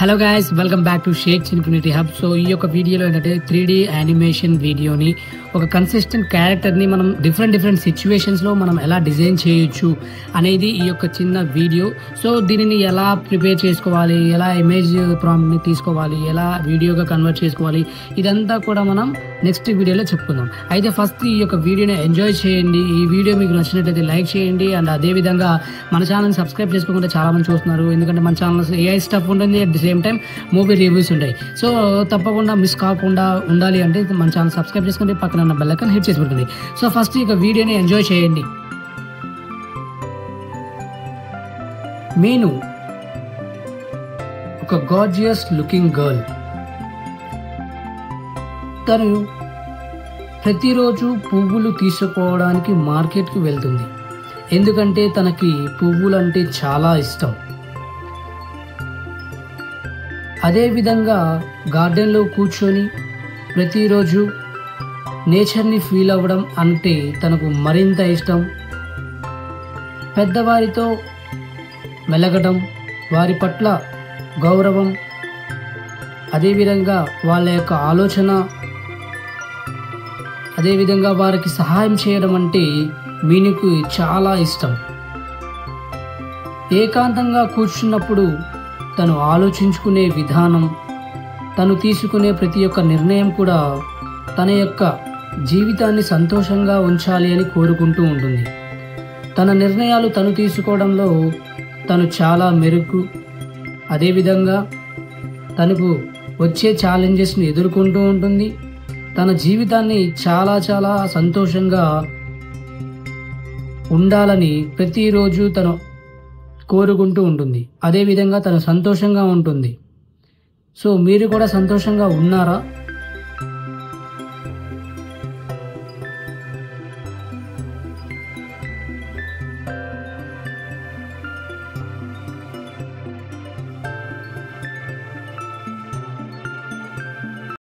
Hello guys, welcome back to shakes infinity hub. So ఈ యొక్క వీడియోలో ఏంటంటే 3D యానిమేషన్ వీడియోని ఒక కన్సిస్టెంట్ క్యారెక్టర్ని మనం డిఫరెంట్ సిచ్యువేషన్స్లో మనం ఎలా డిజైన్ చేయొచ్చు అనేది ఈ యొక్క చిన్న వీడియో. సో దీనిని ఎలా ప్రిపేర్ చేసుకోవాలి, ఎలా ఇమేజ్ ప్రాంప్ట్ని తీసుకోవాలి, ఎలా వీడియోగా కన్వర్ట్ చేసుకోవాలి, ఇదంతా కూడా మనం నెక్స్ట్ వీడియోలో చెప్పుకుందాం. అయితే ఫస్ట్ ఈ యొక్క వీడియోని ఎంజాయ్ చేయండి. ఈ వీడియో మీకు నచ్చినట్లయితే లైక్ చేయండి. అండ్ అదేవిధంగా మన ఛానల్ని సబ్స్క్రైబ్ చేసుకోకుండా చాలామంది చూస్తున్నారు, ఎందుకంటే మన ఛానల్ ఏఐ స్టఫ్ ఉంటుంది, at the same time movie reviews ఉంటాయి. సో తప్పకుండా మిస్ కాకుండా ఉండాలి అంటే మన ఛానల్ సబ్స్క్రైబ్ చేసుకుంటే పక్కన ఉన్న బెల్ ఐకాన్ హిట్ చేసి పెట్టుకోండి. సో ఫస్ట్ ఇక వీడియోని ఎంజాయ్ చేయండి. మీను ఒక గార్జియస్ లుకింగ్ గర్ల్. తను ప్రతిరోజు పువ్వులు తీసుకోవడానికి మార్కెట్కి వెళ్తుంది, ఎందుకంటే తనకి పువ్వులంటే చాలా ఇష్టం. అదేవిధంగా గార్డెన్లో కూర్చొని ప్రతిరోజు నేచర్ని ఫీల్ అవ్వడం అంటే తనకు మరింత ఇష్టం. పెద్దవారితో మెలగడం, వారి పట్ల గౌరవం, అదేవిధంగా వాళ్ళ యొక్క ఆలోచన, అదేవిధంగా వారికి సహాయం చేయడం అంటే మీనుకు చాలా ఇష్టం. ఏకాంతంగా కూర్చున్నప్పుడు తను ఆలోచించుకునే విధానం, తను తీసుకునే ప్రతి ఒక్క నిర్ణయం కూడా తన యొక్క జీవితాన్ని సంతోషంగా ఉంచాలి అని కోరుకుంటూ ఉంటుంది. తన నిర్ణయాలు తను తీసుకోవడంలో తను చాలా మెరుగు. అదేవిధంగా తనకు వచ్చే ఛాలెంజెస్ని ఎదుర్కొంటూ ఉంటుంది. తన జీవితాన్ని చాలా సంతోషంగా ఉండాలని ప్రతిరోజు తను కోరుకుంటూ ఉంటుంది. అదేవిధంగా తను సంతోషంగా ఉంటుంది. సో మీరు కూడా సంతోషంగా ఉన్నారా?